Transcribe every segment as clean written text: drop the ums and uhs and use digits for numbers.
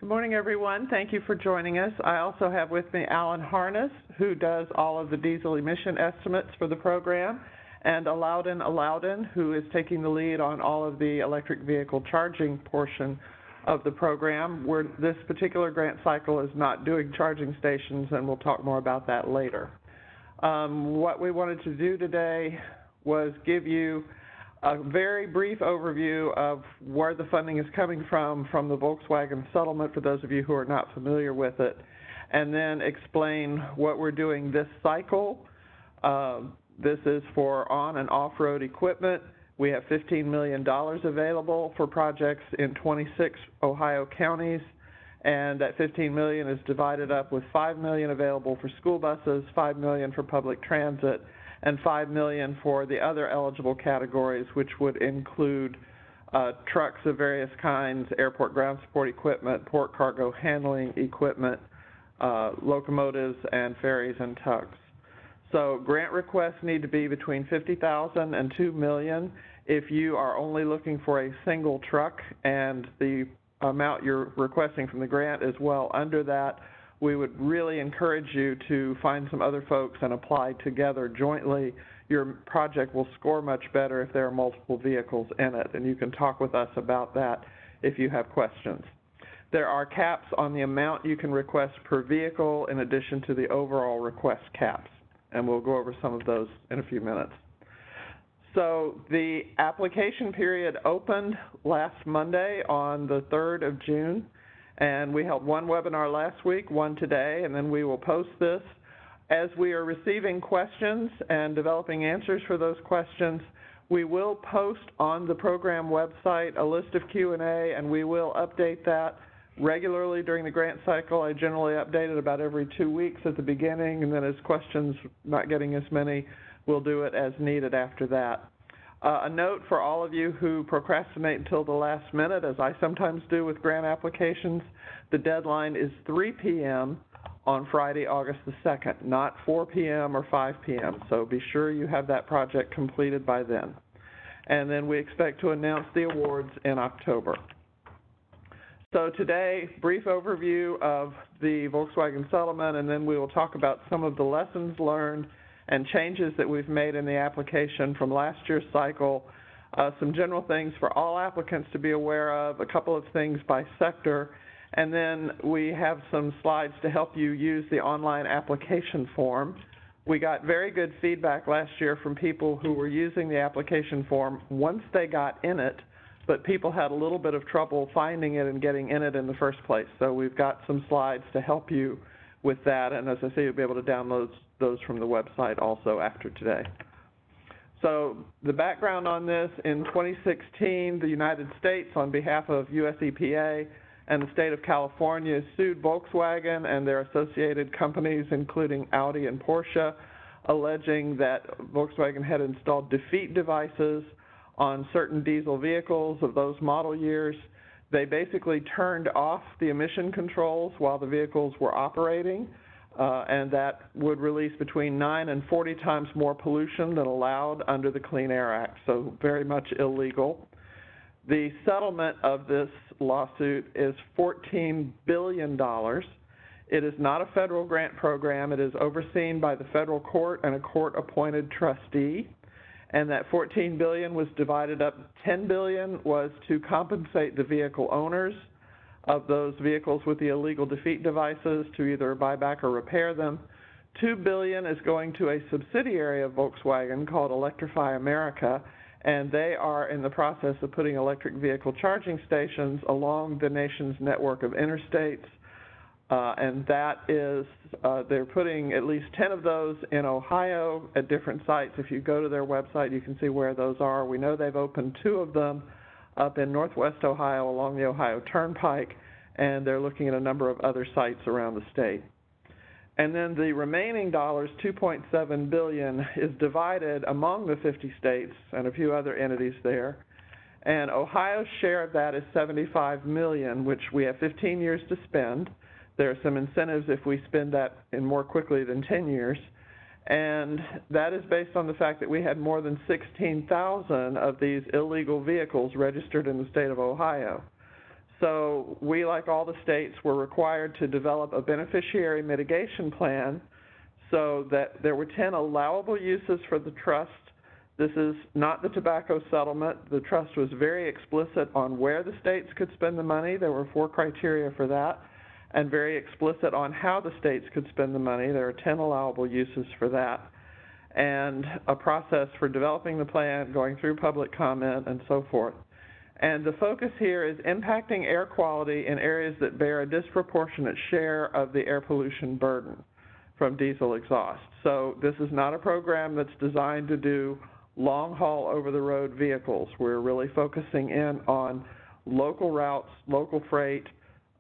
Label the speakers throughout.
Speaker 1: Good morning, everyone. Thank you for joining us. I also have with me Alan Harness, who does all of the diesel emission estimates for the program, and Alaudin, who is taking the lead on all of the electric vehicle charging portion of the program. This particular grant cycle is not doing charging stations, and we'll talk more about that later. What we wanted to do today was give you a very brief overview of where the funding is coming from the Volkswagen settlement, for those of you who are not familiar with it, and then explain what we're doing this cycle. This is for on and off-road equipment. We have $15 million available for projects in 26 Ohio counties, and that $15 million is divided up with $5 million available for school buses, $5 million for public transit, and $5 million for the other eligible categories, which would include trucks of various kinds, airport ground support equipment, port cargo handling equipment, locomotives, and ferries and tugs. So grant requests need to be between $50,000 and $2 million. If you are only looking for a single truck and the amount you're requesting from the grant is well under that, we would really encourage you to find some other folks and apply together jointly. Your project will score much better if there are multiple vehicles in it, and you can talk with us about that if you have questions. There are caps on the amount you can request per vehicle in addition to the overall request caps, and we'll go over some of those in a few minutes. So the application period opened last Monday on the 3rd of June. And we held one webinar last week, one today, and then we will post this. As we are receiving questions and developing answers for those questions, we will post on the program website a list of Q&A, and we will update that regularly during the grant cycle. I generally update it about every 2 weeks at the beginning, and then as questions not getting as many, we'll do it as needed after that. A note for all of you who procrastinate until the last minute, as I sometimes do with grant applications, the deadline is 3 p.m. on Friday, August the 2nd, not 4 p.m. or 5 p.m. So be sure you have that project completed by then. And then we expect to announce the awards in October. So today, brief overview of the Volkswagen settlement, and then we will talk about some of the lessons learned and changes that we've made in the application from last year's cycle, some general things for all applicants to be aware of, a couple of things by sector, and then we have some slides to help you use the online application form. We got very good feedback last year from people who were using the application form once they got in it, but people had a little bit of trouble finding it and getting in it in the first place. So we've got some slides to help you with that, and as I say, you'll be able to download those from the website also after today. So the background on this, in 2016, the United States, on behalf of US EPA and the state of California, sued Volkswagen and their associated companies, including Audi and Porsche, alleging that Volkswagen had installed defeat devices on certain diesel vehicles of those model years. They basically turned off the emission controls while the vehicles were operating, and that would release between 9 and 40 times more pollution than allowed under the Clean Air Act, so very much illegal. The settlement of this lawsuit is $14 billion. It is not a federal grant program. It is overseen by the federal court and a court-appointed trustee, and that $14 billion was divided up. $10 billion was to compensate the vehicle owners of those vehicles with the illegal defeat devices to either buy back or repair them. $2 billion is going to a subsidiary of Volkswagen called Electrify America, and they are in the process of putting electric vehicle charging stations along the nation's network of interstates, and that is, they're putting at least 10 of those in Ohio at different sites. If you go to their website, you can see where those are. We know they've opened 2 of them up in northwest Ohio along the Ohio Turnpike, and they're looking at a number of other sites around the state. And then the remaining dollars, $2.7 billion, is divided among the 50 states and a few other entities there. And Ohio's share of that is $75 million, which we have 15 years to spend. There are some incentives if we spend that in more quickly than 10 years. And that is based on the fact that we had more than 16,000 of these illegal vehicles registered in the state of Ohio. So we, like all the states, were required to develop a beneficiary mitigation plan so that there were 10 allowable uses for the trust. This is not the tobacco settlement. The trust was very explicit on where the states could spend the money. There were 4 criteria for that, and very explicit on how the states could spend the money. There are 10 allowable uses for that, and a process for developing the plan, going through public comment, and so forth. And the focus here is impacting air quality in areas that bear a disproportionate share of the air pollution burden from diesel exhaust. So this is not a program that's designed to do long-haul over-the-road vehicles. We're really focusing in on local routes, local freight,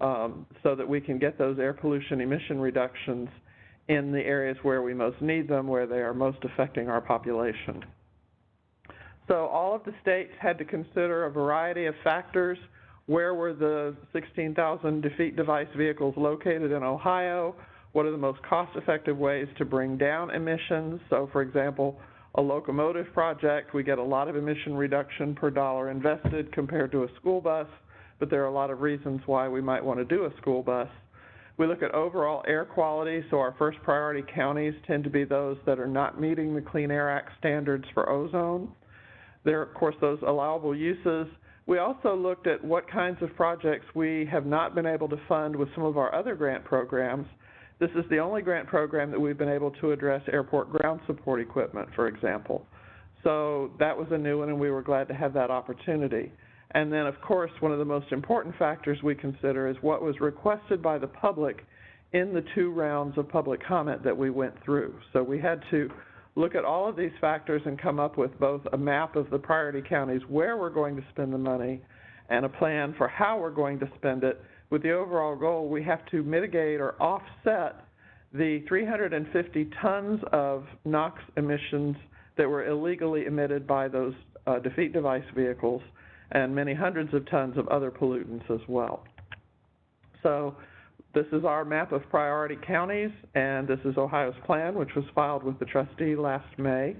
Speaker 1: so that we can get those air pollution emission reductions in the areas where we most need them, where they are most affecting our population. So all of the states had to consider a variety of factors. Where were the 16,000 defeat device vehicles located in Ohio? What are the most cost-effective ways to bring down emissions? So, for example, a locomotive project, we get a lot of emission reduction per dollar invested compared to a school bus, but there are a lot of reasons why we might want to do a school bus. We look at overall air quality, so our first priority counties tend to be those that are not meeting the Clean Air Act standards for ozone. There are, of course, those allowable uses. We also looked at what kinds of projects we have not been able to fund with some of our other grant programs. This is the only grant program that we've been able to address airport ground support equipment, for example. So that was a new one, and we were glad to have that opportunity. And then, of course, one of the most important factors we consider is what was requested by the public in the 2 rounds of public comment that we went through. So we had to look at all of these factors and come up with both a map of the priority counties where we're going to spend the money and a plan for how we're going to spend it, with the overall goal we have to mitigate or offset the 350 tons of NOx emissions that were illegally emitted by those defeat device vehicles, and many hundreds of tons of other pollutants as well. So this is our map of priority counties, and this is Ohio's plan, which was filed with the trustee last May.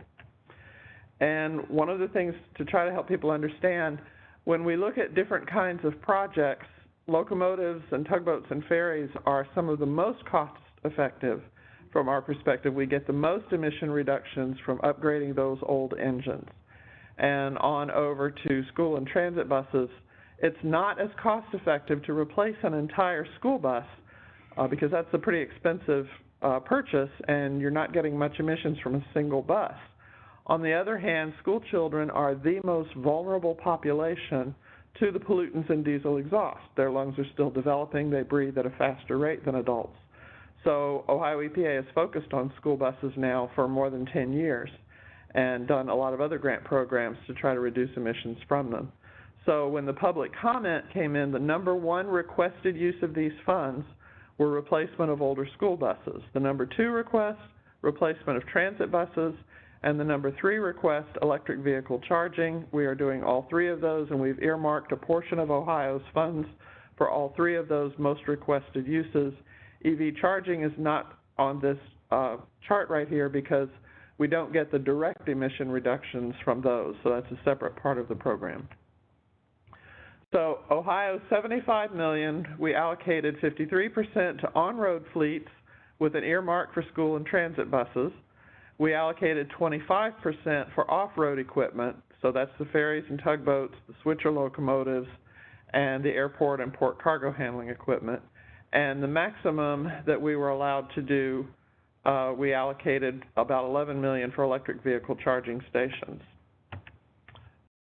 Speaker 1: And one of the things to try to help people understand, when we look at different kinds of projects, locomotives and tugboats and ferries are some of the most cost-effective from our perspective. We get the most emission reductions from upgrading those old engines. And on over to school and transit buses, it's not as cost-effective to replace an entire school bus because that's a pretty expensive purchase, and you're not getting much emissions from a single bus. On the other hand, school children are the most vulnerable population to the pollutants in diesel exhaust. Their lungs are still developing. They breathe at a faster rate than adults. So Ohio EPA has focused on school buses now for more than 10 years and done a lot of other grant programs to try to reduce emissions from them. So when the public comment came in, the number 1 requested use of these funds were replacement of older school buses. The number 2 request, replacement of transit buses, and the number 3 request, electric vehicle charging. We are doing all 3 of those, and we've earmarked a portion of Ohio's funds for all 3 of those most requested uses. EV charging is not on this chart right here because we don't get the direct emission reductions from those, so that's a separate part of the program. So Ohio's $75 million, we allocated 53% to on-road fleets with an earmark for school and transit buses. We allocated 25% for off-road equipment, so that's the ferries and tugboats, the switcher locomotives, and the airport and port cargo handling equipment. And the maximum that we were allowed to do, we allocated about $11 million for electric vehicle charging stations.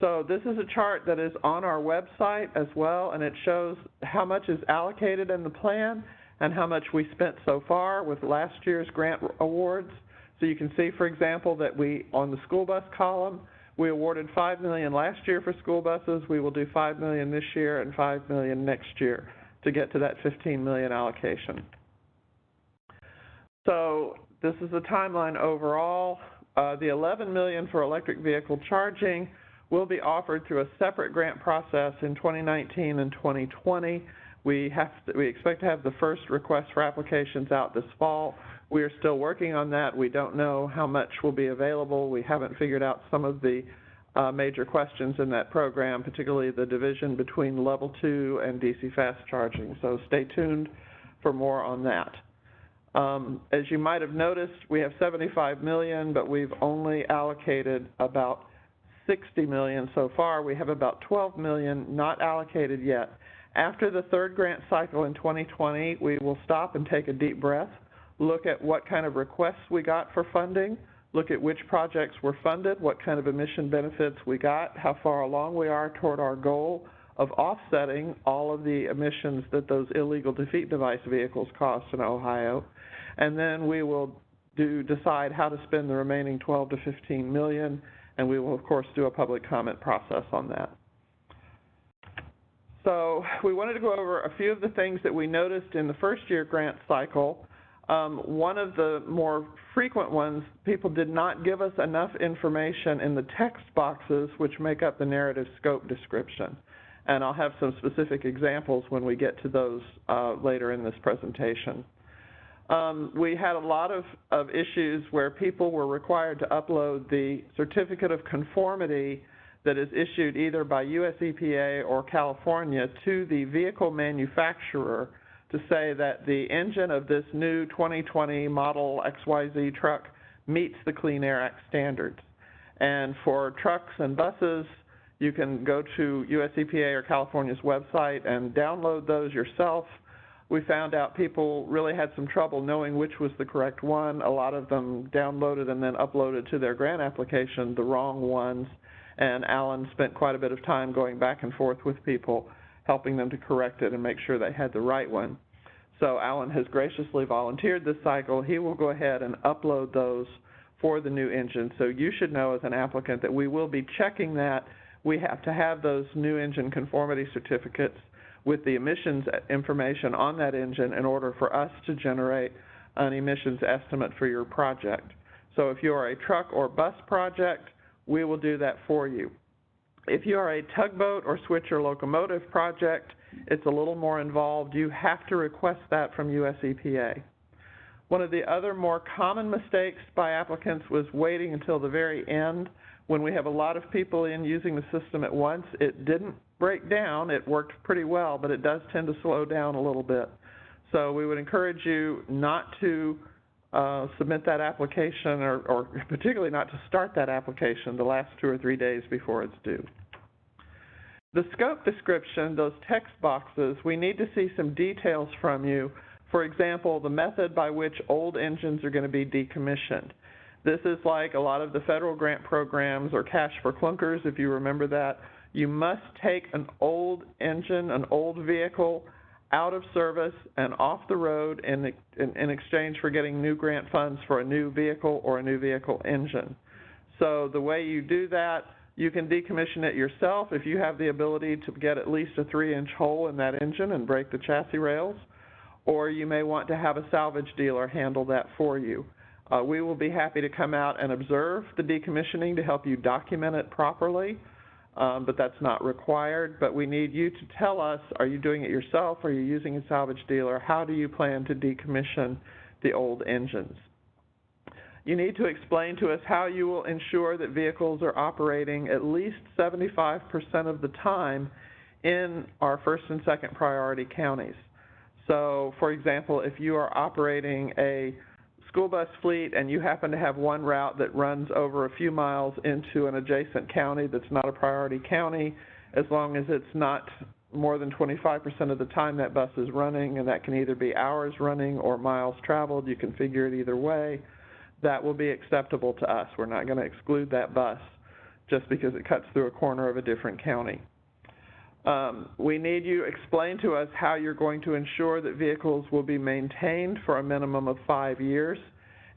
Speaker 1: So this is a chart that is on our website as well, and it shows how much is allocated in the plan and how much we spent so far with last year's grant awards. So you can see, for example, that we, on the school bus column, we awarded $5 million last year for school buses. We will do $5 million this year and $5 million next year to get to that $15 million allocation. So this is the timeline overall. The $11 million for electric vehicle charging will be offered through a separate grant process in 2019 and 2020. We expect to have the first request for applications out this fall. We are still working on that. We don't know how much will be available. We haven't figured out some of the major questions in that program, particularly the division between level 2 and DC fast charging. So stay tuned for more on that. As you might have noticed, we have $75 million, but we've only allocated about $60 million so far. We have about $12 million not allocated yet. After the third grant cycle in 2020, we will stop and take a deep breath, look at what kind of requests we got for funding, look at which projects were funded, what kind of emission benefits we got, how far along we are toward our goal of offsetting all of the emissions that those illegal defeat device vehicles cost in Ohio. And then we will decide how to spend the remaining 12 to 15 million, and we will, of course, do a public comment process on that. So we wanted to go over a few of the things that we noticed in the first year grant cycle. One of the more frequent ones, people did not give us enough information in the text boxes which make up the narrative scope description. And I'll have some specific examples when we get to those later in this presentation. We had a lot of issues where people were required to upload the certificate of conformity that is issued either by US EPA or California to the vehicle manufacturer to say that the engine of this new 2020 model XYZ truck meets the Clean Air Act standards. And for trucks and buses, you can go to US EPA or California's website and download those yourself. We found out people really had some trouble knowing which was the correct one. A lot of them downloaded and then uploaded to their grant application the wrong ones, and Alan spent quite a bit of time going back and forth with people, helping them to correct it and make sure they had the right one. So Alan has graciously volunteered this cycle. He will go ahead and upload those for the new engine. So you should know as an applicant that we will be checking that. We have to have those new engine conformity certificates with the emissions information on that engine in order for us to generate an emissions estimate for your project. So if you are a truck or bus project, we will do that for you. If you are a tugboat or switcher locomotive project, it's a little more involved. You have to request that from US EPA. One of the other more common mistakes by applicants was waiting until the very end. When we have a lot of people in using the system at once, it didn't break down. It worked pretty well, but it does tend to slow down a little bit. So we would encourage you not to submit that application or particularly not to start that application the last 2 or 3 days before it's due. The scope description, those text boxes, we need to see some details from you. For example, the method by which old engines are going to be decommissioned. This is like a lot of the federal grant programs or cash for clunkers, if you remember that. You must take an old engine, an old vehicle, out of service and off the road in exchange for getting new grant funds for a new vehicle or a new vehicle engine. So the way you do that, you can decommission it yourself if you have the ability to get at least a 3-inch hole in that engine and break the chassis rails, or you may want to have a salvage dealer handle that for you. We will be happy to come out and observe the decommissioning to help you document it properly, but that's not required. But we need you to tell us, are you doing it yourself? Are you using a salvage dealer? How do you plan to decommission the old engines? You need to explain to us how you will ensure that vehicles are operating at least 75% of the time in our first and second priority counties. So, for example, if you are operating a school bus fleet and you happen to have one route that runs over a few miles into an adjacent county that's not a priority county, as long as it's not more than 25% of the time that bus is running, and that can either be hours running or miles traveled, you can figure it either way, that will be acceptable to us. We're not going to exclude that bus just because it cuts through a corner of a different county. We need you to explain to us how you're going to ensure that vehicles will be maintained for a minimum of 5 years.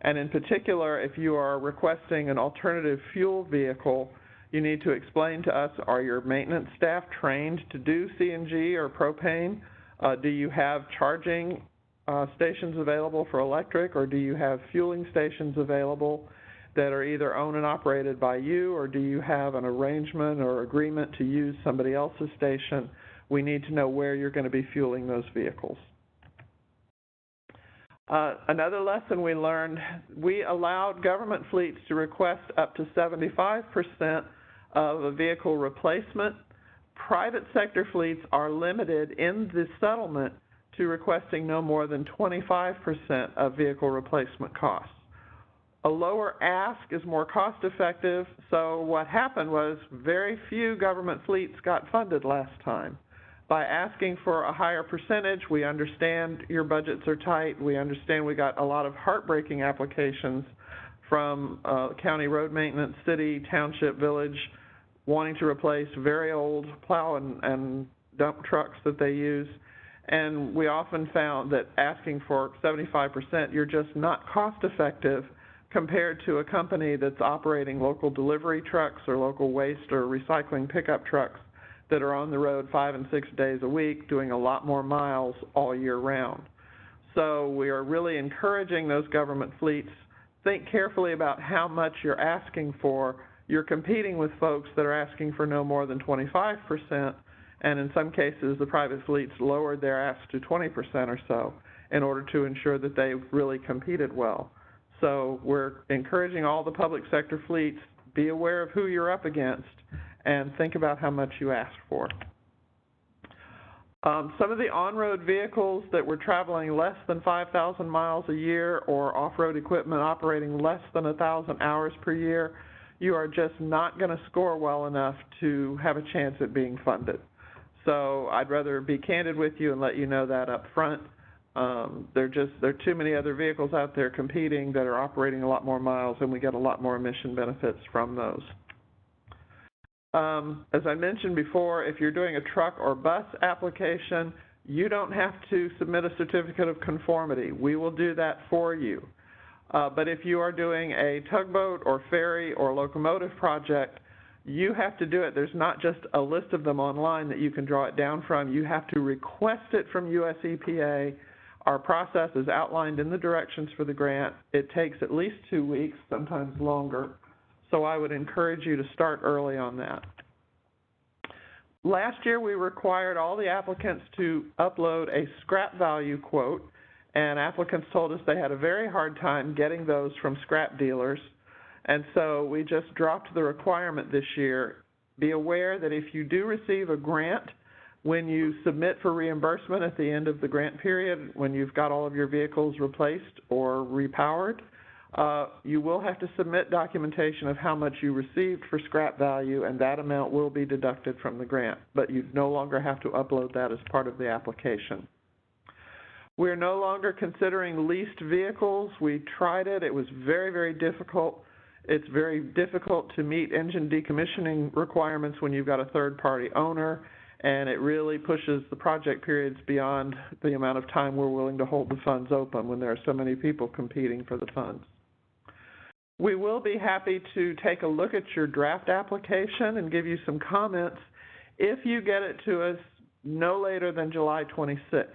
Speaker 1: And in particular, if you are requesting an alternative fuel vehicle, you need to explain to us, are your maintenance staff trained to do CNG or propane? Do you have charging stations available for electric, or do you have fueling stations available that are either owned and operated by you, or do you have an arrangement or agreement to use somebody else's station? We need to know where you're going to be fueling those vehicles. Another lesson we learned, we allowed government fleets to request up to 75% of a vehicle replacement. Private sector fleets are limited in the settlement to requesting no more than 25% of vehicle replacement costs. A lower ask is more cost effective, so what happened was very few government fleets got funded last time. By asking for a higher percentage, we understand your budgets are tight, we understand we got a lot of heartbreaking applications from county road maintenance, city, township, village, wanting to replace very old plow and dump trucks that they use. And we often found that asking for 75%, you're just not cost effective compared to a company that's operating local delivery trucks or local waste or recycling pickup trucks that are on the road 5 and 6 days a week doing a lot more miles all year round. So we are really encouraging those government fleets, think carefully about how much you're asking for. You're competing with folks that are asking for no more than 25%, and in some cases the private fleets lowered their ask to 20% or so in order to ensure that they really competed well. So we're encouraging all the public sector fleets, be aware of who you're up against and think about how much you asked for. Some of the on-road vehicles that were traveling less than 5,000 miles a year or off-road equipment operating less than 1,000 hours per year, you are just not going to score well enough to have a chance at being funded. So I'd rather be candid with you and let you know that up front. There are too many other vehicles out there competing that are operating a lot more miles, and we get a lot more emission benefits from those. As I mentioned before, if you're doing a truck or bus application, you don't have to submit a certificate of conformity. We will do that for you. But if you are doing a tugboat or ferry or locomotive project, you have to do it. There's not just a list of them online that you can draw it down from. You have to request it from US EPA. Our process is outlined in the directions for the grant. It takes at least 2 weeks, sometimes longer. So I would encourage you to start early on that. Last year, we required all the applicants to upload a scrap value quote, and applicants told us they had a very hard time getting those from scrap dealers. And so we just dropped the requirement this year. Be aware that if you do receive a grant, when you submit for reimbursement at the end of the grant period, when you've got all of your vehicles replaced or repowered, you will have to submit documentation of how much you received for scrap value, and that amount will be deducted from the grant, but you no longer have to upload that as part of the application. We're no longer considering leased vehicles. We tried it. It was very, very difficult. It's very difficult to meet engine decommissioning requirements when you've got a third-party owner, and it really pushes the project periods beyond the amount of time we're willing to hold the funds open when there are so many people competing for the funds. We will be happy to take a look at your draft application and give you some comments if you get it to us no later than July 26th.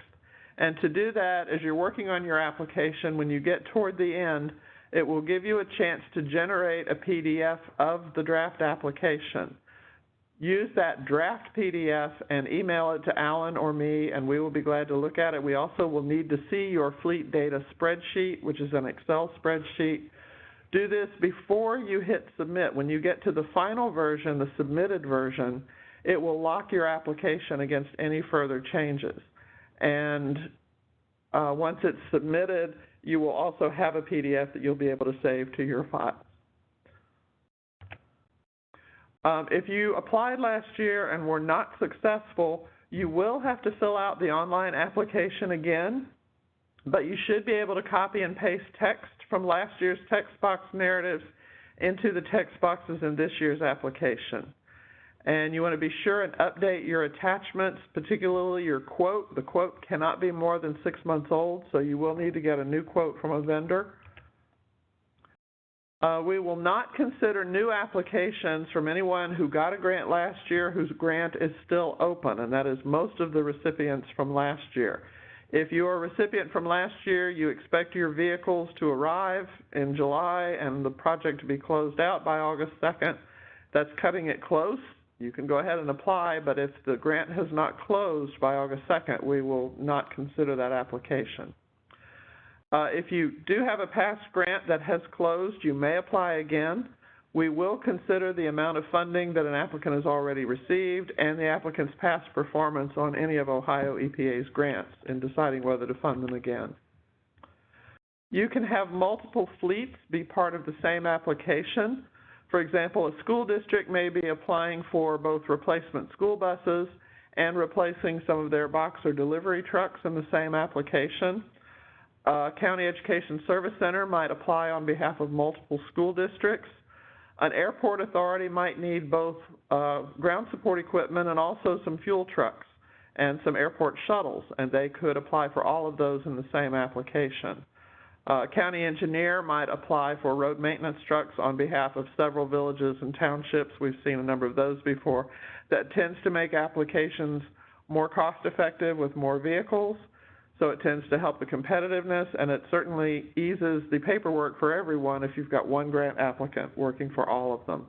Speaker 1: And to do that, as you're working on your application, when you get toward the end, it will give you a chance to generate a PDF of the draft application. Use that draft PDF and email it to Alan or me, and we will be glad to look at it. We also will need to see your fleet data spreadsheet, which is an Excel spreadsheet. Do this before you hit submit. When you get to the final version, the submitted version, it will lock your application against any further changes. And once it's submitted, you will also have a PDF that you'll be able to save to your file. If you applied last year and were not successful, you will have to fill out the online application again, but you should be able to copy and paste text from last year's text box narratives into the text boxes in this year's application. And you want to be sure and update your attachments, particularly your quote. The quote cannot be more than 6 months old, so you will need to get a new quote from a vendor. We will not consider new applications from anyone who got a grant last year whose grant is still open, and that is most of the recipients from last year. If you are a recipient from last year, you expect your vehicles to arrive in July and the project to be closed out by August 2nd. That's cutting it close. You can go ahead and apply, but if the grant has not closed by August 2nd, we will not consider that application. If you do have a past grant that has closed, you may apply again. We will consider the amount of funding that an applicant has already received and the applicant's past performance on any of Ohio EPA's grants in deciding whether to fund them again. You can have multiple fleets be part of the same application. For example, a school district may be applying for both replacement school buses and replacing some of their box or delivery trucks in the same application. A County Education Service Center might apply on behalf of multiple school districts. An airport authority might need both ground support equipment and also some fuel trucks and some airport shuttles, and they could apply for all of those in the same application. A county engineer might apply for road maintenance trucks on behalf of several villages and townships. We've seen a number of those before. That tends to make applications more cost-effective with more vehicles, so it tends to help the competitiveness, and it certainly eases the paperwork for everyone if you've got one grant applicant working for all of them.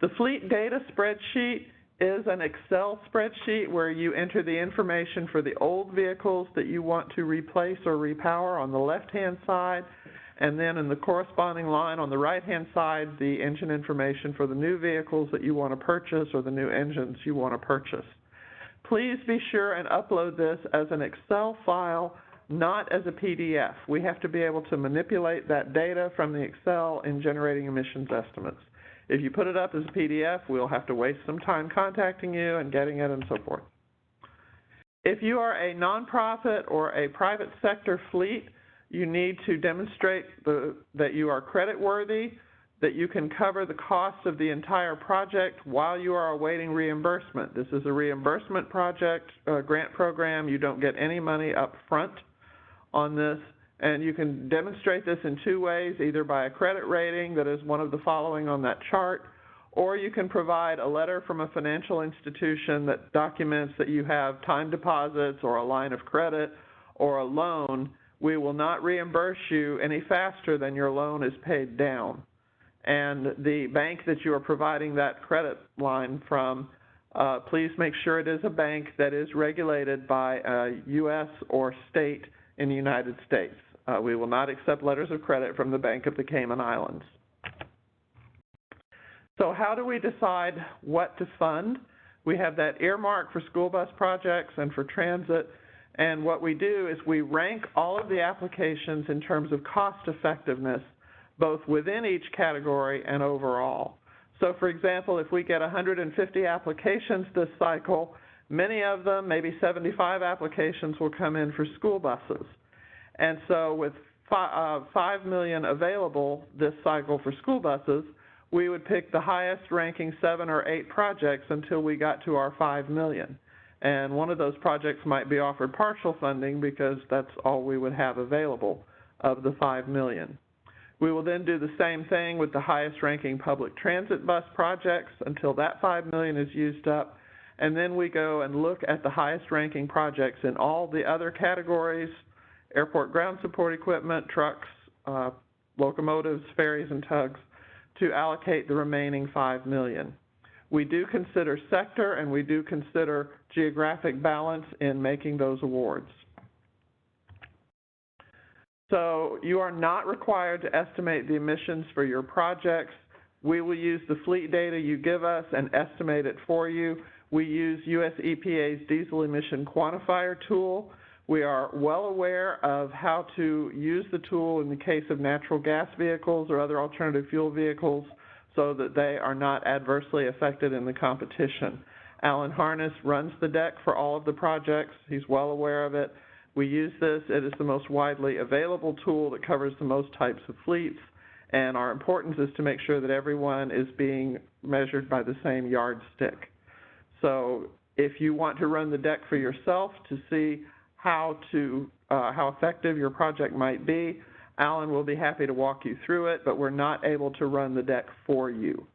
Speaker 1: The fleet data spreadsheet is an Excel spreadsheet where you enter the information for the old vehicles that you want to replace or repower on the left-hand side, and then in the corresponding line on the right-hand side, the engine information for the new vehicles that you want to purchase or the new engines you want to purchase. Please be sure and upload this as an Excel file, not as a PDF. We have to be able to manipulate that data from the Excel in generating emissions estimates. If you put it up as a PDF, we'll have to waste some time contacting you and getting it and so forth. If you are a nonprofit or a private sector fleet, you need to demonstrate that you are creditworthy, that you can cover the cost of the entire project while you are awaiting reimbursement. This is a reimbursement project, grant program. You don't get any money up front on this. And you can demonstrate this in two ways, either by a credit rating that is one of the following on that chart, or you can provide a letter from a financial institution that documents that you have time deposits or a line of credit or a loan. We will not reimburse you any faster than your loan is paid down. And the bank that you are providing that credit line from, please make sure it is a bank that is regulated by a U.S. or state in the United States. We will not accept letters of credit from the Bank of the Cayman Islands. So how do we decide what to fund? We have that earmark for school bus projects and for transit, and what we do is we rank all of the applications in terms of cost effectiveness, both within each category and overall. So for example, if we get 150 applications this cycle, many of them, maybe 75 applications, will come in for school buses. And so with 5 million available this cycle for school buses, we would pick the highest ranking 7 or 8 projects until we got to our 5 million. And one of those projects might be offered partial funding because that's all we would have available of the 5 million. We will then do the same thing with the highest ranking public transit bus projects until that 5 million is used up. And then we go and look at the highest ranking projects in all the other categories: airport ground support equipment, trucks, locomotives, ferries, and tugs, to allocate the remaining 5 million. We do consider sector and we do consider geographic balance in making those awards. So you are not required to estimate the emissions for your projects. We will use the fleet data you give us and estimate it for you. We use US EPA's diesel emission quantifier tool. We are well aware of how to use the tool in the case of natural gas vehicles or other alternative fuel vehicles so that they are not adversely affected in the competition. Alan Harness runs the deck for all of the projects. He's well aware of it. We use this. It is the most widely available tool that covers the most types of fleets, and our importance is to make sure that everyone is being measured by the same yardstick. So if you want to run the deck for yourself to see how effective your project might be, Alan will be happy to walk you through it, but we're not able to run the deck for you.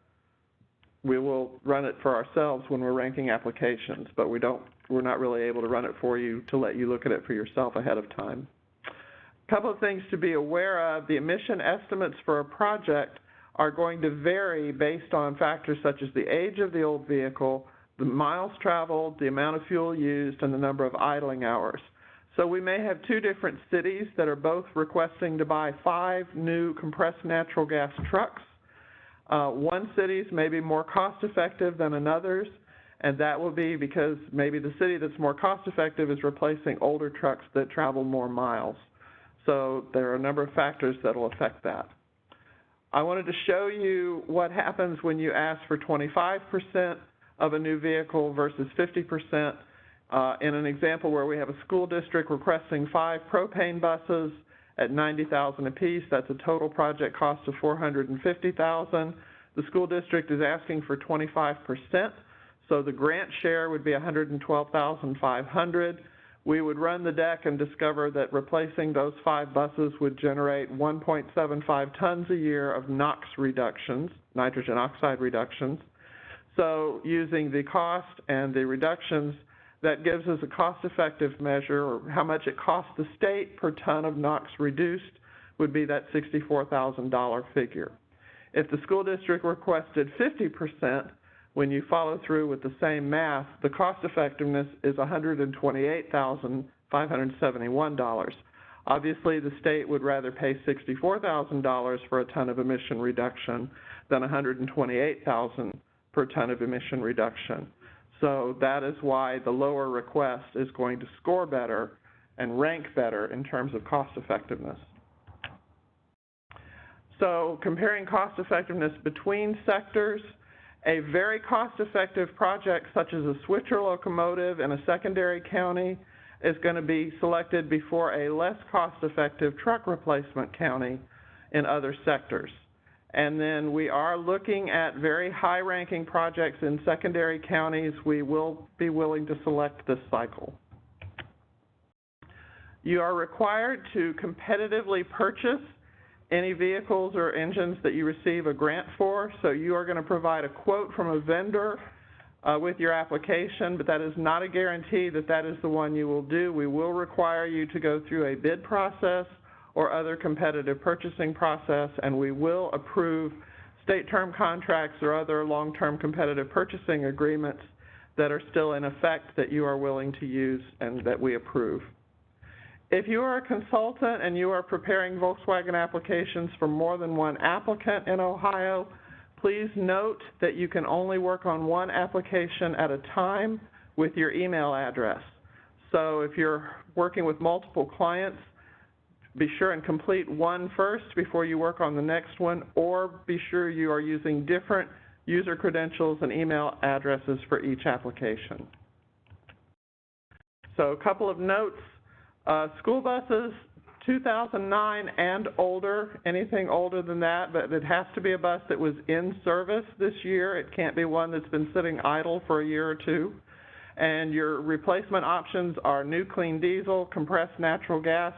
Speaker 1: We will run it for ourselves when we're ranking applications, but we're not really able to run it for you to let you look at it for yourself ahead of time. A couple of things to be aware of: the emission estimates for a project are going to vary based on factors such as the age of the old vehicle, the miles traveled, the amount of fuel used, and the number of idling hours. So we may have 2 different cities that are both requesting to buy 5 new compressed natural gas trucks. One city's may be more cost-effective than another's, and that will be because maybe the city that's more cost-effective is replacing older trucks that travel more miles. So there are a number of factors that will affect that. I wanted to show you what happens when you ask for 25% of a new vehicle versus 50%. In an example where we have a school district requesting 5 propane buses at $90,000 apiece, that's a total project cost of $450,000. The school district is asking for 25%, so the grant share would be $112,500. We would run the deck and discover that replacing those 5 buses would generate 1.75 tons a year of NOx reductions, nitrogen oxide reductions. So using the cost and the reductions, that gives us a cost-effective measure, or how much it costs the state per ton of NOx reduced would be that $64,000 figure. If the school district requested 50%, when you follow through with the same math, the cost effectiveness is $128,571. Obviously, the state would rather pay $64,000 for a ton of emission reduction than $128,000 per ton of emission reduction. So that is why the lower request is going to score better and rank better in terms of cost effectiveness. So comparing cost effectiveness between sectors, a very cost-effective project such as a switcher locomotive in a secondary county is going to be selected before a less cost-effective truck replacement county in other sectors. And then we are looking at very high-ranking projects in secondary counties. We will be willing to select this cycle. You are required to competitively purchase any vehicles or engines that you receive a grant for. So you are going to provide a quote from a vendor with your application, but that is not a guarantee that that is the one you will do. We will require you to go through a bid process or other competitive purchasing process, and we will approve state term contracts or other long-term competitive purchasing agreements that are still in effect that you are willing to use and that we approve. If you are a consultant and you are preparing Volkswagen applications for more than one applicant in Ohio, please note that you can only work on one application at a time with your email address. So if you're working with multiple clients, be sure and complete one first before you work on the next one, or be sure you are using different user credentials and email addresses for each application. So a couple of notes. School buses, 2009 and older, anything older than that, but it has to be a bus that was in service this year. It can't be one that's been sitting idle for a year or two. And your replacement options are new clean diesel, compressed natural gas,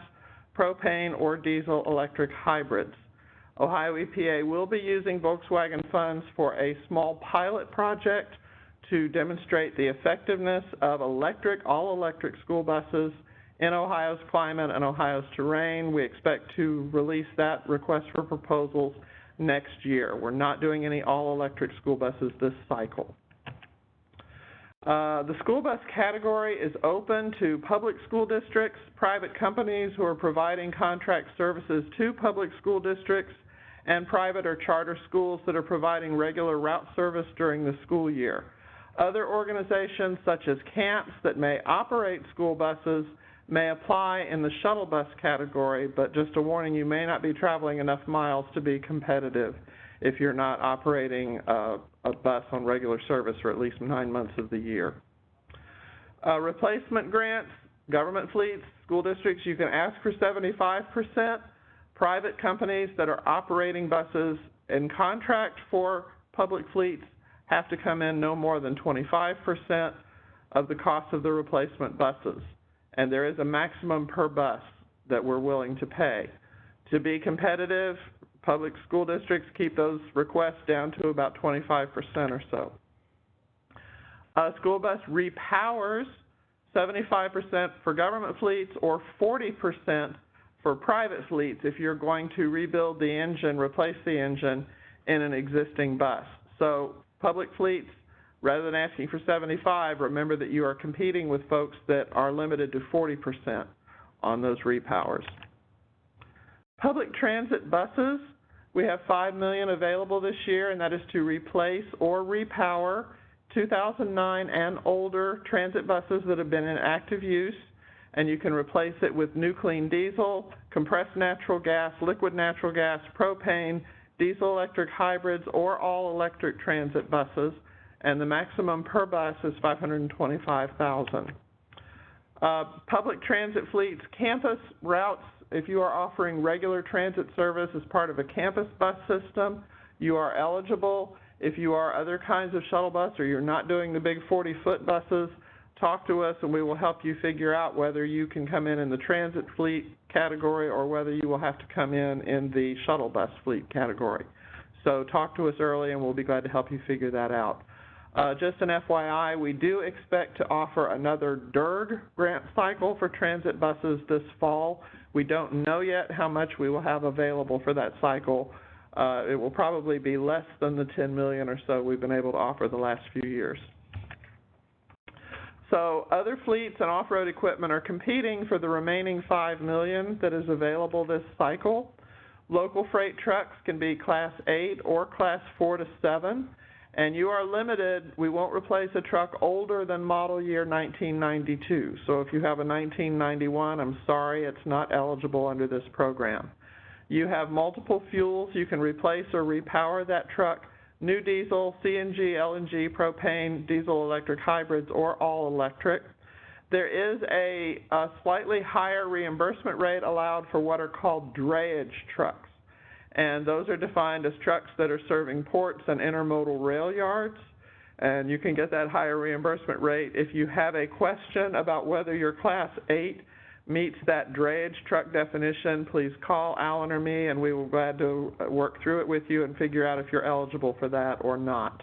Speaker 1: propane, or diesel electric hybrids. Ohio EPA will be using Volkswagen funds for a small pilot project to demonstrate the effectiveness of all-electric school buses in Ohio's climate and Ohio's terrain. We expect to release that request for proposals next year. We're not doing any all-electric school buses this cycle. The school bus category is open to public school districts, private companies who are providing contract services to public school districts, and private or charter schools that are providing regular route service during the school year. Other organizations such as camps that may operate school buses may apply in the shuttle bus category, but just a warning, you may not be traveling enough miles to be competitive if you're not operating a bus on regular service for at least 9 months of the year. Replacement grants, government fleets, school districts, you can ask for 75%. Private companies that are operating buses in contract for public fleets have to come in no more than 25% of the cost of the replacement buses. And there is a maximum per bus that we're willing to pay. To be competitive, public school districts keep those requests down to about 25% or so. School bus repowers, 75% for government fleets or 40% for private fleets if you're going to rebuild the engine, replace the engine in an existing bus. So public fleets, rather than asking for 75, remember that you are competing with folks that are limited to 40% on those repowers. Public transit buses, We have $5 million available this year, and that is to replace or repower 2009 and older transit buses that have been in active use, and you can replace it with new clean diesel, compressed natural gas, liquid natural gas, propane, diesel electric hybrids, or all electric transit buses, and the maximum per bus is $525,000. Public transit fleets, campus routes, if you are offering regular transit service as part of a campus bus system, you are eligible. If you are other kinds of shuttle bus or you're not doing the big 40-foot buses, talk to us and we will help you figure out whether you can come in the transit fleet category or whether you will have to come in the shuttle bus fleet category. So talk to us early and we'll be glad to help you figure that out. Just an FYI, we do expect to offer another DIRG grant cycle for transit buses this fall. We don't know yet how much we will have available for that cycle. It will probably be less than the $10 million or so we've been able to offer the last few years. So other fleets and off-road equipment are competing for the remaining $5 million that is available this cycle. Local freight trucks can be Class 8 or Class 4 to 7, and you are limited. We won't replace a truck older than model year 1992. So if you have a 1991, I'm sorry, it's not eligible under this program. You have multiple fuels. You can replace or repower that truck. New diesel, CNG, LNG, propane, diesel electric hybrids, or all electric. There is a slightly higher reimbursement rate allowed for what are called drayage trucks. And those are defined as trucks that are serving ports and intermodal rail yards. And you can get that higher reimbursement rate. If you have a question about whether your Class 8 meets that drayage truck definition, please call Alan or me and we will be glad to work through it with you and figure out if you're eligible for that or not.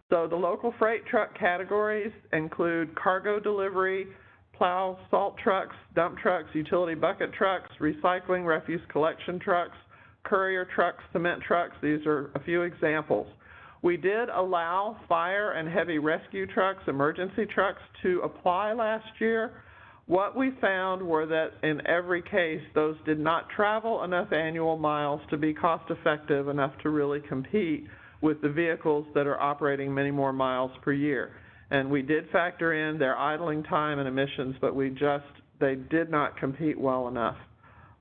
Speaker 1: So the local freight truck categories include cargo delivery, plow, salt trucks, dump trucks, utility bucket trucks, recycling, refuse collection trucks, courier trucks, cement trucks. These are a few examples. We did allow fire and heavy rescue trucks, emergency trucks to apply last year. What we found were that in every case, those did not travel enough annual miles to be cost effective enough to really compete with the vehicles that are operating many more miles per year. And we did factor in their idling time and emissions, but they did not compete well enough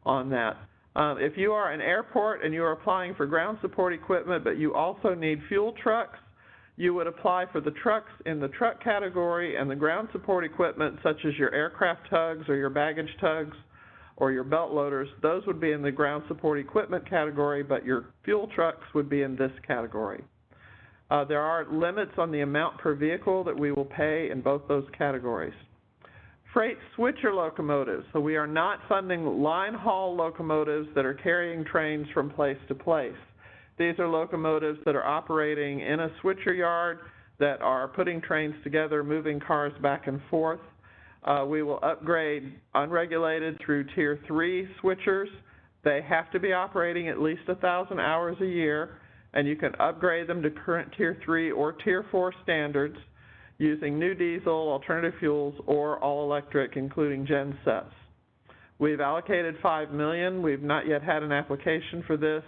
Speaker 1: on that. If you are an airport and you are applying for ground support equipment, but you also need fuel trucks, you would apply for the trucks in the truck category, and the ground support equipment, such as your aircraft tugs or your baggage tugs or your belt loaders, those would be in the ground support equipment category, but your fuel trucks would be in this category. There are limits on the amount per vehicle that we will pay in both those categories. Freight switcher locomotives. So we are not funding line haul locomotives that are carrying trains from place to place. These are locomotives that are operating in a switcher yard, that are putting trains together, moving cars back and forth. We will upgrade unregulated through Tier 3 switchers. They have to be operating at least 1,000 hours a year, and you can upgrade them to current Tier 3 or Tier 4 standards using new diesel, alternative fuels, or all electric, including gen sets. We've allocated $5 million. We've not yet had an application for this.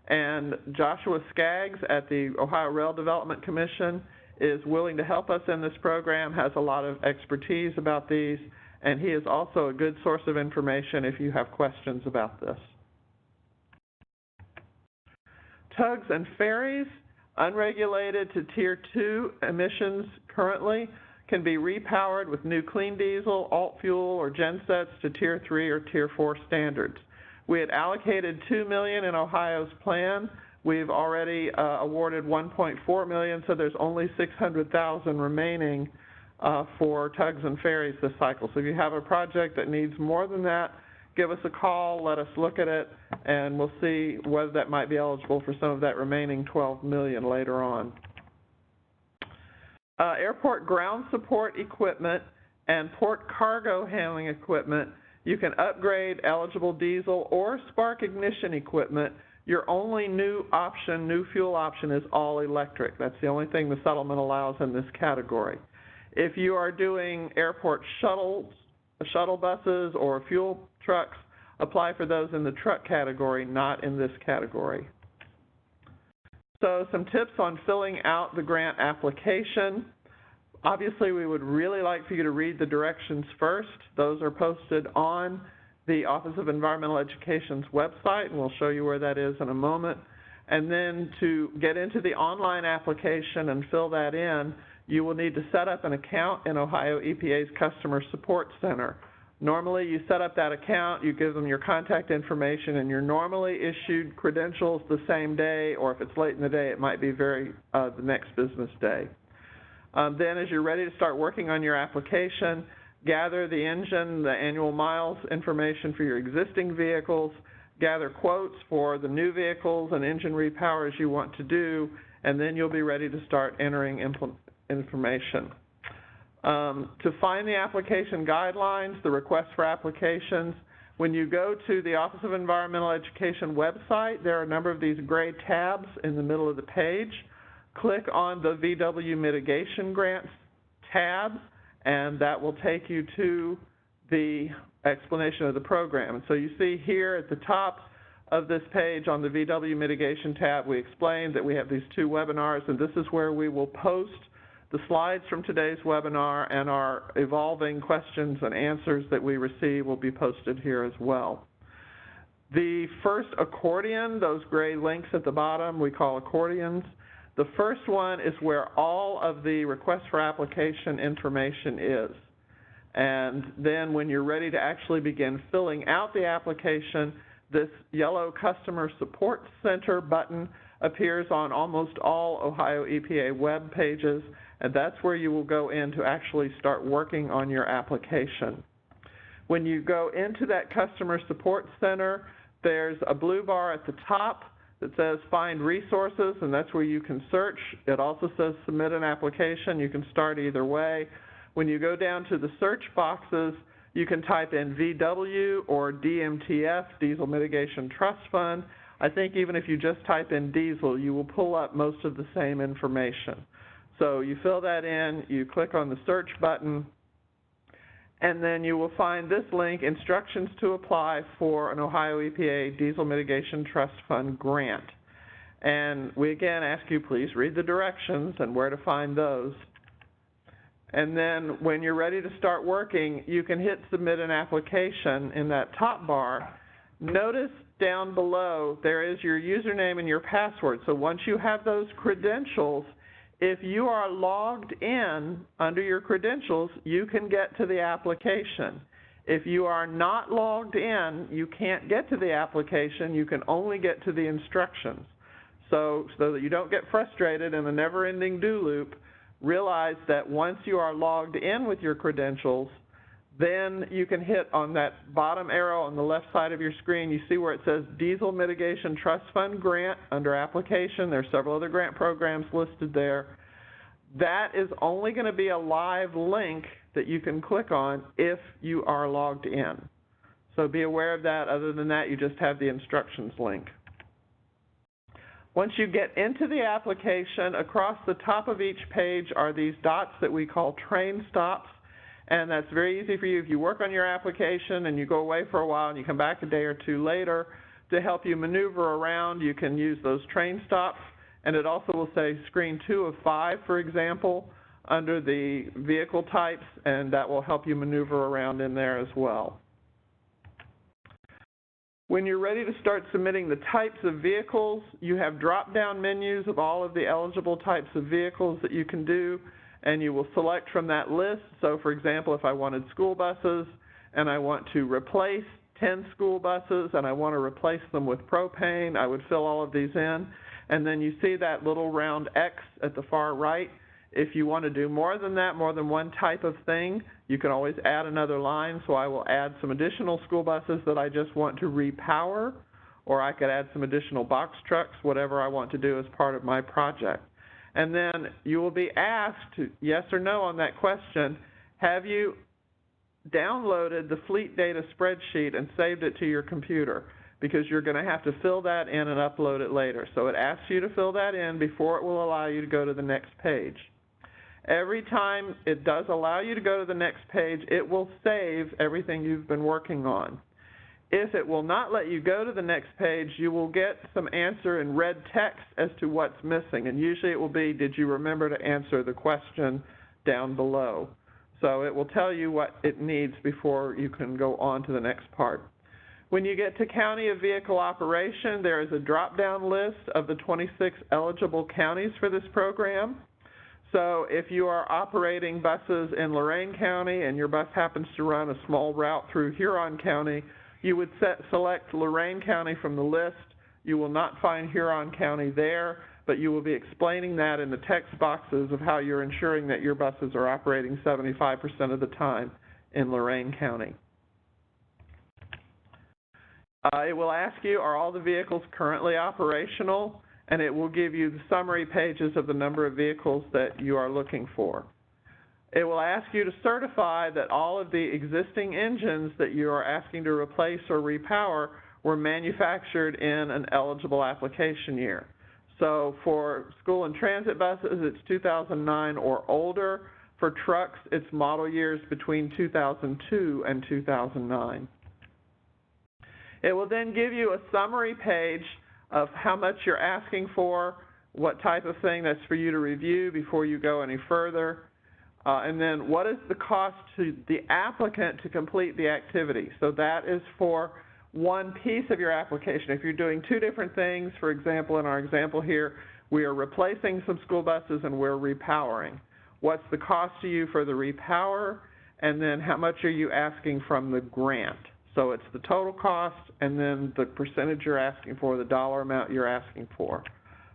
Speaker 1: And Joshua Skaggs at the Ohio Rail Development Commission is willing to help us in this program, has a lot of expertise about these, and he is also a good source of information if you have questions about this. Tugs and ferries, unregulated to Tier 2 emissions currently, can be repowered with new clean diesel, alt fuel, or gensets to Tier 3 or Tier 4 standards. We had allocated $2 million in Ohio's plan. We've already awarded $1.4 million, so there's only $600,000 remaining for tugs and ferries this cycle. So if you have a project that needs more than that, give us a call, let us look at it, and we'll see whether that might be eligible for some of that remaining $12 million later on. Airport ground support equipment and port cargo handling equipment, you can upgrade eligible diesel or spark ignition equipment. Your only new fuel option is all electric. That's the only thing the settlement allows in this category. If you are doing airport shuttle buses or fuel trucks, apply for those in the truck category, not in this category. So some tips on filling out the grant application. Obviously, we would really like for you to read the directions first. Those are posted on the Office of Environmental Education's website, and we'll show you where that is in a moment. And then to get into the online application and fill that in, you will need to set up an account in Ohio EPA's Customer Support Center. Normally, you set up that account, you give them your contact information, and you're normally issued credentials the same day, or if it's late in the day, it might be the next business day. Then as you're ready to start working on your application, gather the engine, the annual miles information for your existing vehicles, gather quotes for the new vehicles and engine repowers you want to do, and then you'll be ready to start entering information. To find the application guidelines, the request for applications, when you go to the Office of Environmental Education website, there are a number of these gray tabs in the middle of the page. Click on the VW Mitigation Grants tab, and that will take you to the explanation of the program. And so you see here at the top of this page on the VW Mitigation tab, we explained that we have these 2 webinars, and this is where we will post the slides from today's webinar, and our evolving questions and answers that we receive will be posted here as well. The first accordion, those gray links at the bottom, we call accordions. The first one is where all of the request for application information is. And then when you're ready to actually begin filling out the application, this yellow Customer Support Center button appears on almost all Ohio EPA web pages, and that's where you will go in to actually start working on your application. When you go into that Customer Support Center, there's a blue bar at the top that says Find Resources, and that's where you can search. It also says Submit an Application. You can start either way. When you go down to the search boxes, you can type in VW or DMTF, Diesel Mitigation Trust Fund. I think even if you just type in diesel, you will pull up most of the same information. So you fill that in, you click on the search button, and then you will find this link, Instructions to Apply for an Ohio EPA Diesel Mitigation Trust Fund grant. And we again ask you, please read the directions and where to find those. And then when you're ready to start working, you can hit Submit an Application in that top bar. Notice down below there is your username and your password. So once you have those credentials, if you are logged in under your credentials, you can get to the application. If you are not logged in, you can't get to the application. You can only get to the instructions. So that you don't get frustrated in a never-ending do loop, realize that once you are logged in with your credentials, then you can hit on that bottom arrow on the left side of your screen. You see where it says Diesel Mitigation Trust Fund Grant under application. There are several other grant programs listed there. That is only going to be a live link that you can click on if you are logged in. So be aware of that. Other than that, you just have the instructions link. Once you get into the application, across the top of each page are these dots that we call train stops. And that's very easy for you. If you work on your application and you go away for a while and you come back a day or two later, to help you maneuver around, you can use those train stops. And it also will say screen 2 of 5, for example, under the vehicle types, and that will help you maneuver around in there as well. When you're ready to start submitting the types of vehicles, you have drop-down menus of all of the eligible types of vehicles that you can do, and you will select from that list. So for example, if I wanted school buses and I want to replace 10 school buses and I want to replace them with propane, I would fill all of these in. And then you see that little round X at the far right. If you want to do more than that, more than one type of thing, you can always add another line. So I will add some additional school buses that I just want to repower, or I could add some additional box trucks, whatever I want to do as part of my project. And then you will be asked, yes or no on that question, have you downloaded the fleet data spreadsheet and saved it to your computer? Because you're going to have to fill that in and upload it later. So it asks you to fill that in before it will allow you to go to the next page. Every time it does allow you to go to the next page, it will save everything you've been working on. If it will not let you go to the next page, you will get some answer in red text as to what's missing. And usually it will be, did you remember to answer the question down below? So it will tell you what it needs before you can go on to the next part. When you get to County of Vehicle Operation, there is a drop-down list of the 26 eligible counties for this program. So if you are operating buses in Lorain County and your bus happens to run a small route through Huron County, you would select Lorain County from the list. You will not find Huron County there, but you will be explaining that in the text boxes of how you're ensuring that your buses are operating 75% of the time in Lorain County. It will ask you, are all the vehicles currently operational? And it will give you the summary pages of the number of vehicles that you are looking for. It will ask you to certify that all of the existing engines that you are asking to replace or repower were manufactured in an eligible application year. So for school and transit buses, it's 2009 or older. For trucks, it's model years between 2002 and 2009. It will then give you a summary page of how much you're asking for, what type of thing that's for you to review before you go any further, and then what is the cost to the applicant to complete the activity. So that is for one piece of your application. If you're doing two different things, for example, in our example here, we are replacing some school buses and we're repowering. What's the cost to you for the repower, and then how much are you asking from the grant? So it's the total cost and then the percentage you're asking for, the dollar amount you're asking for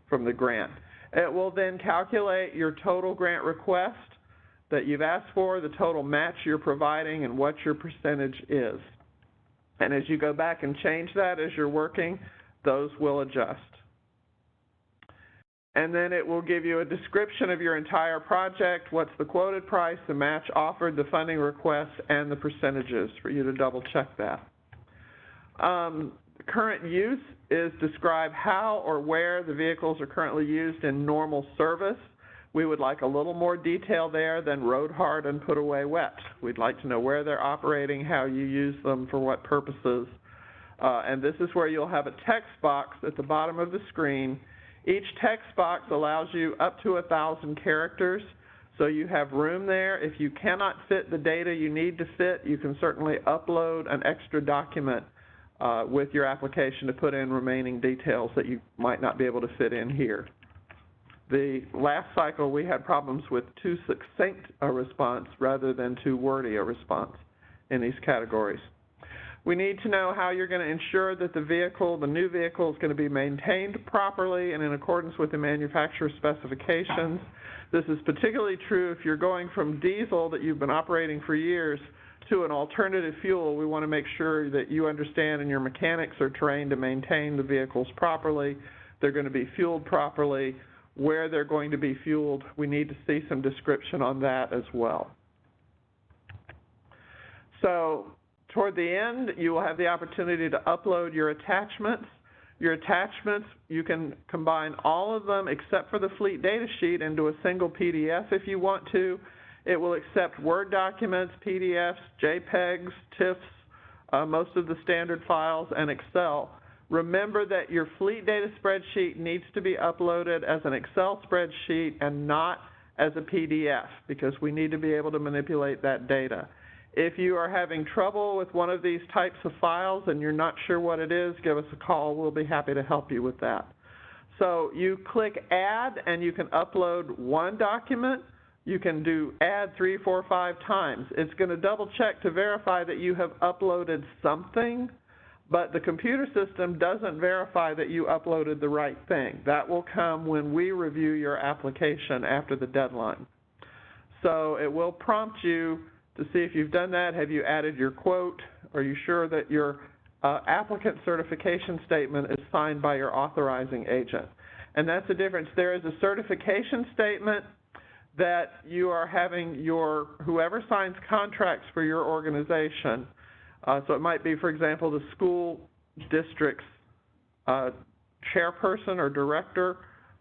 Speaker 1: from the grant. It will then calculate your total grant request that you've asked for, the total match you're providing, and what your percentage is. And as you go back and change that as you're working, those will adjust. And then it will give you a description of your entire project, what's the quoted price, the match offered, the funding request, and the percentages for you to double check that. Current use is describe how or where the vehicles are currently used in normal service. We would like a little more detail there than rode hard and put away wet. We'd like to know where they're operating, how you use them, for what purposes. And this is where you'll have a text box at the bottom of the screen. Each text box allows you up to 1,000 characters, so you have room there. If you cannot fit the data you need to fit, you can certainly upload an extra document with your application to put in remaining details that you might not be able to fit in here. The last cycle, we had problems with too succinct a response rather than too wordy a response in these categories. We need to know how you're going to ensure that the new vehicle, is going to be maintained properly and in accordance with the manufacturer's specifications. This is particularly true if you're going from diesel that you've been operating for years to an alternative fuel. We want to make sure that you understand and your mechanics are trained to maintain the vehicles properly. They're going to be fueled properly. Where they're going to be fueled, we need to see some description on that as well. So toward the end, you will have the opportunity to upload your attachments. Your attachments, you can combine all of them except for the fleet data sheet into a single PDF if you want to. It will accept Word documents, PDFs, JPEGs, TIFFs, most of the standard files, and Excel. Remember that your fleet data spreadsheet needs to be uploaded as an Excel spreadsheet and not as a PDF, because we need to be able to manipulate that data. If you are having trouble with one of these types of files and you're not sure what it is, give us a call. We'll be happy to help you with that. So you click Add and you can upload one document. You can do Add 3, 4, 5 times. It's going to double check to verify that you have uploaded something, but the computer system doesn't verify that you uploaded the right thing. That will come when we review your application after the deadline. So it will prompt you to see if you've done that. Have you added your quote? Are you sure that your applicant certification statement is signed by your authorizing agent? And that's the difference. There is a certification statement that you are having whoever signs contracts for your organization. So it might be, for example, the school district's chairperson or director.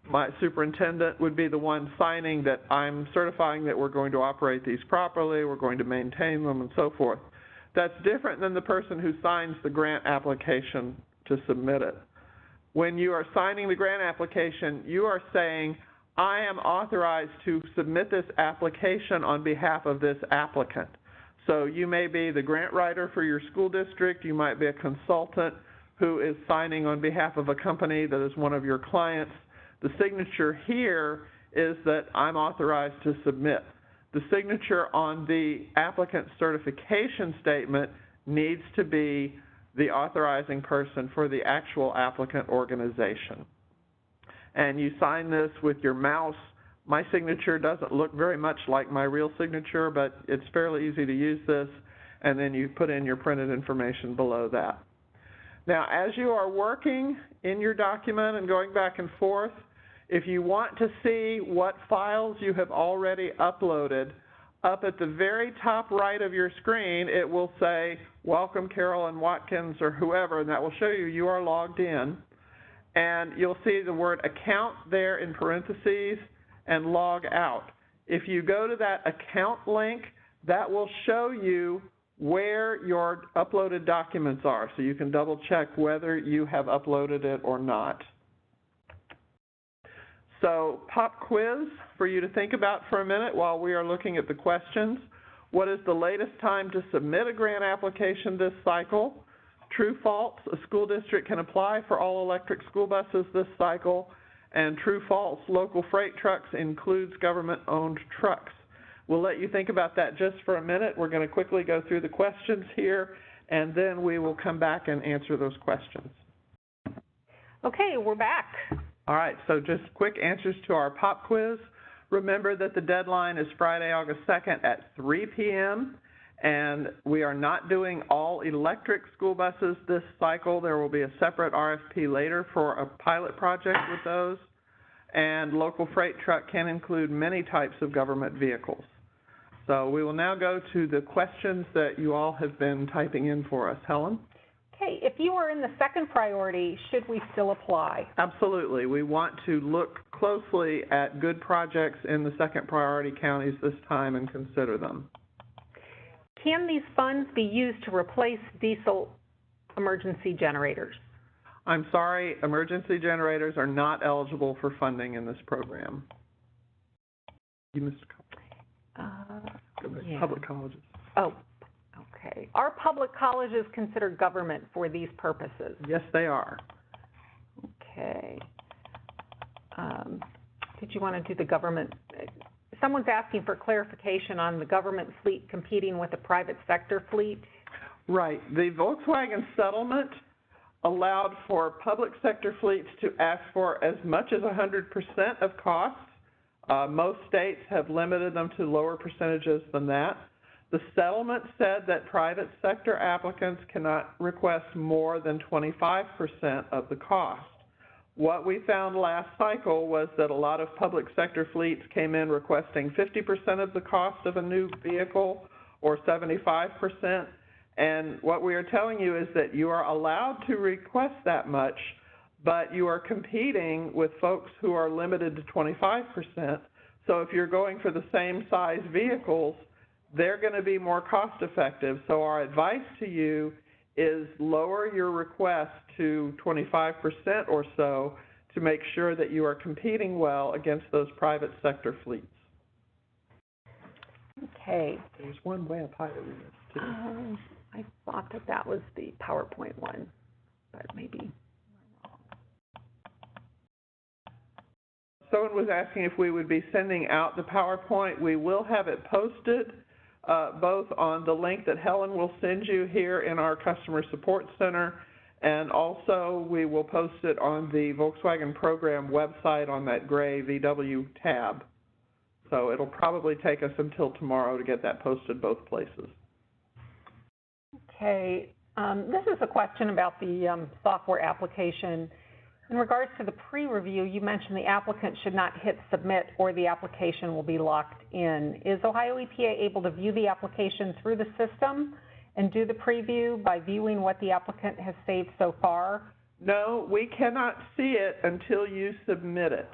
Speaker 1: My superintendent would be the one signing that I'm certifying that we're going to operate these properly, we're going to maintain them, and so forth. That's different than the person who signs the grant application to submit it. When you are signing the grant application, you are saying, I am authorized to submit this application on behalf of this applicant. So you may be the grant writer for your school district, you might be a consultant who is signing on behalf of a company that is one of your clients. The signature here is that I'm authorized to submit. The signature on the applicant certification statement needs to be the authorizing person for the actual applicant organization. And you sign this with your mouse. My signature doesn't look very much like my real signature, but it's fairly easy to use this, and then you put in your printed information below that. Now, as you are working in your document and going back and forth, if you want to see what files you have already uploaded, up at the very top right of your screen, it will say, welcome Carolyn Watkins or whoever, and that will show you are logged in. And you'll see the word account there in parentheses and log out. If you go to that account link, that will show you where your uploaded documents are, so you can double check whether you have uploaded it or not. So pop quiz for you to think about for a minute while we are looking at the questions. What is the latest time to submit a grant application this cycle? True, false, a school district can apply for all electric school buses this cycle. And true, false, local freight trucks includes government-owned trucks. We'll let you think about that just for a minute. We're going to quickly go through the questions here, and then we will come back and answer those questions.
Speaker 2: Okay, we're back.
Speaker 1: All right, so just quick answers to our pop quiz. Remember that the deadline is Friday, August 2nd at 3 p.m., and we are not doing all electric school buses this cycle. There will be a separate RFP later for a pilot project with those, and local freight truck can include many types of government vehicles. So we will now go to the questions that you all have been typing in for us. Helen?
Speaker 2: Okay, if you are in the second priority, should we still apply?
Speaker 1: Absolutely. We want to look closely at good projects in the second priority counties this time and consider them.
Speaker 2: Can these funds be used to replace diesel emergency generators?
Speaker 1: I'm sorry, emergency generators are not eligible for funding in this program. You missed a couple.
Speaker 2: Yeah.
Speaker 1: Public colleges.
Speaker 2: Oh, okay. Are public colleges considered government for these purposes?
Speaker 1: Yes, they are.
Speaker 2: Okay. Did you want to do the government? Someone's asking for clarification on the government fleet competing with the private sector fleet.
Speaker 1: Right. The Volkswagen settlement allowed for public sector fleets to ask for as much as 100% of costs. Most states have limited them to lower percentages than that. The settlement said that private sector applicants cannot request more than 25% of the cost. What we found last cycle was that a lot of public sector fleets came in requesting 50% of the cost of a new vehicle or 75%. And what we are telling you is that you are allowed to request that much, but you are competing with folks who are limited to 25%. So if you're going for the same size vehicles, they're going to be more cost effective. So our advice to you is lower your request to 25% or so to make sure that you are competing well against those private sector fleets.
Speaker 2: Okay.
Speaker 1: There's one way up high that we missed too.
Speaker 2: I thought that that was the PowerPoint one, but maybe.
Speaker 1: Someone was asking if we would be sending out the PowerPoint. We will have it posted both on the link that Helen will send you here in our Customer Support Center, and also we will post it on the Volkswagen Program website on that gray VW tab. So it'll probably take us until tomorrow to get that posted both places.
Speaker 2: Okay, this is a question about the software application. In regards to the pre-review, you mentioned the applicant should not hit submit or the application will be locked in. Is Ohio EPA able to view the application through the system and do the preview by viewing what the applicant has saved so far?
Speaker 1: No, we cannot see it until you submit it.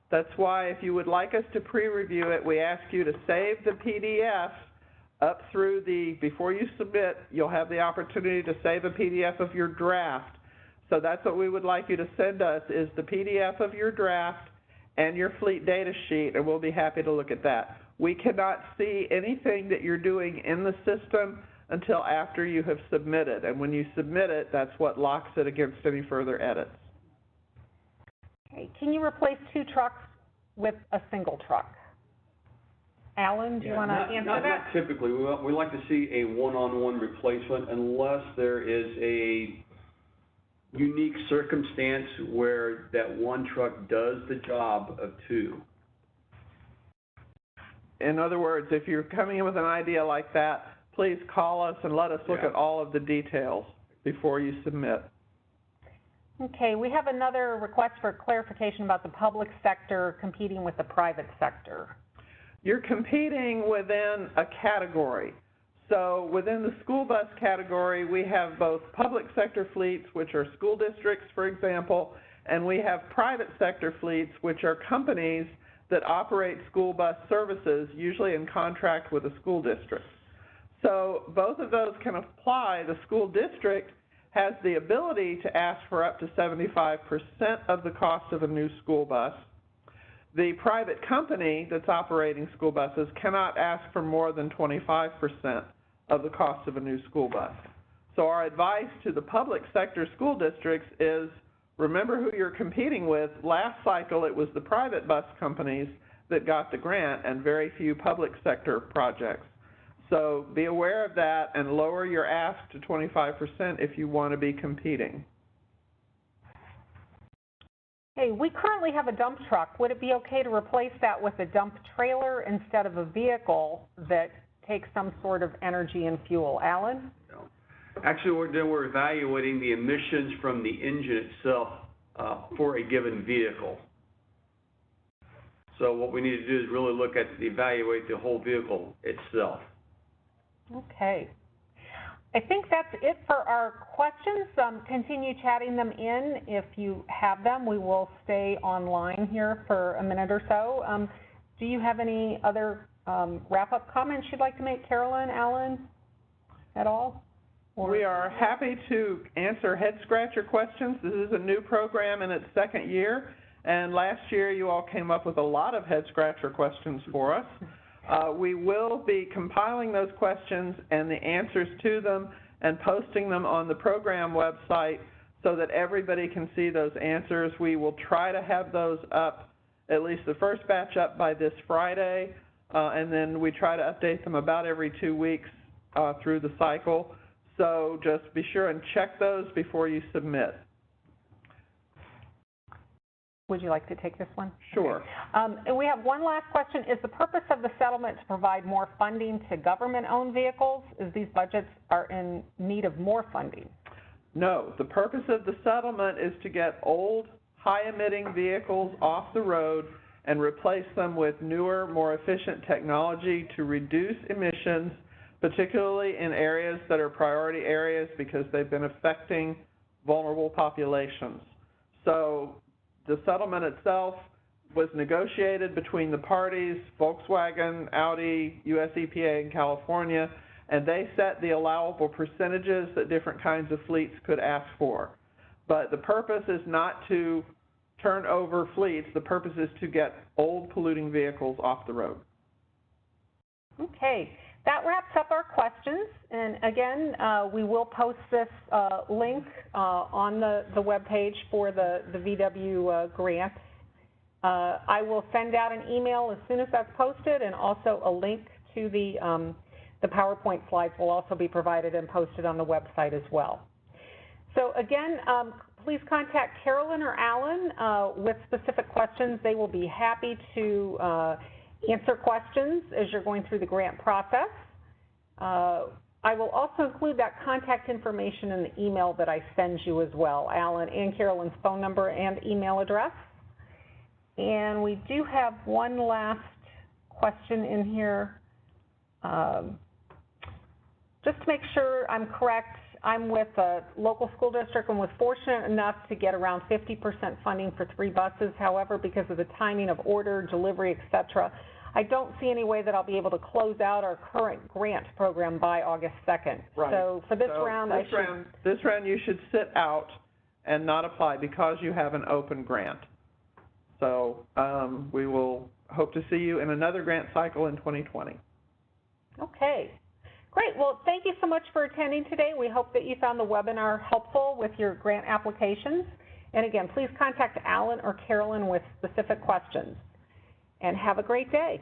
Speaker 1: That's why if you would like us to pre-review it, we ask you to save the PDF up through before you submit, you'll have the opportunity to save a PDF of your draft. So that's what we would like you to send us, is the PDF of your draft and your fleet data sheet, and we'll be happy to look at that. We cannot see anything that you're doing in the system until after you have submitted, and when you submit it, that's what locks it against any further edits.
Speaker 2: Okay. Can you replace 2 trucks with a single truck? Alan, do you want to answer that?
Speaker 3: Not typically. We like to see a one-on-one replacement unless there is a unique circumstance where that one truck does the job of 2.
Speaker 1: In other words, if you're coming in with an idea like that, please call us and let us look at all of the details before you submit.
Speaker 2: Okay, we have another request for clarification about the public sector competing with the private sector.
Speaker 1: You're competing within a category. So within the school bus category, we have both public sector fleets, which are school districts, for example, and we have private sector fleets, which are companies that operate school bus services, usually in contract with a school district. So both of those can apply. The school district has the ability to ask for up to 75% of the cost of a new school bus. The private company that's operating school buses cannot ask for more than 25% of the cost of a new school bus. So our advice to the public sector school districts is, remember who you're competing with. Last cycle, it was the private bus companies that got the grant and very few public sector projects. So be aware of that and lower your ask to 25% if you want to be competing.
Speaker 2: Hey, we currently have a dump truck. Would it be okay to replace that with a dump trailer instead of a vehicle that takes some sort of energy and fuel? Alan?
Speaker 3: No. Actually, we're evaluating the emissions from the engine itself for a given vehicle. So what we need to do is really look at, evaluate the whole vehicle itself.
Speaker 2: Okay. I think that's it for our questions. Continue chatting them in if you have them. We will stay online here for a minute or so. Do you have any other wrap-up comments you'd like to make, Carolyn, Alan, at all? Or
Speaker 1: we are happy to answer head-scratcher questions. This is a new program in its 2nd year, and last year you all came up with a lot of head-scratcher questions for us. We will be compiling those questions and the answers to them and posting them on the program website so that everybody can see those answers. We will try to have those up, at least the first batch up by this Friday, and then we try to update them about every 2 weeks through the cycle. So just be sure and check those before you submit.
Speaker 2: Would you like to take this one?
Speaker 1: Sure.
Speaker 2: Okay. And we have one last question. Is the purpose of the settlement to provide more funding to government-owned vehicles, as these budgets are in need of more funding?
Speaker 1: No. The purpose of the settlement is to get old, high-emitting vehicles off the road and replace them with newer, more efficient technology to reduce emissions, particularly in areas that are priority areas because they've been affecting vulnerable populations. So the settlement itself was negotiated between the parties, Volkswagen, Audi, US EPA, and California, and they set the allowable percentages that different kinds of fleets could ask for. But the purpose is not to turn over fleets. The purpose is to get old polluting vehicles off the road.
Speaker 2: Okay. That wraps up our questions, and again, we will post this link on the webpage for the VW grant. I will send out an email as soon as that's posted, and also a link to the PowerPoint slides will also be provided and posted on the website as well. So again, please contact Carolyn or Alan with specific questions. They will be happy to answer questions as you're going through the grant process. I will also include that contact information in the email that I send you as well, Alan and Carolyn's phone number and email address. And we do have one last question in here. Just to make sure I'm correct, I'm with a local school district and was fortunate enough to get around 50% funding for 3 buses. However, because of the timing of order, delivery, et cetera, I don't see any way that I'll be able to close out our current grant program by August 2nd.
Speaker 1: Right.
Speaker 2: So for this
Speaker 1: So
Speaker 2: round,
Speaker 1: this round you should sit out and not apply because you have an open grant. So we will hope to see you in another grant cycle in 2020.
Speaker 2: Okay. Great. Well, thank you so much for attending today. We hope that you found the webinar helpful with your grant applications. And again, please contact Alan or Carolyn with specific questions. And have a great day.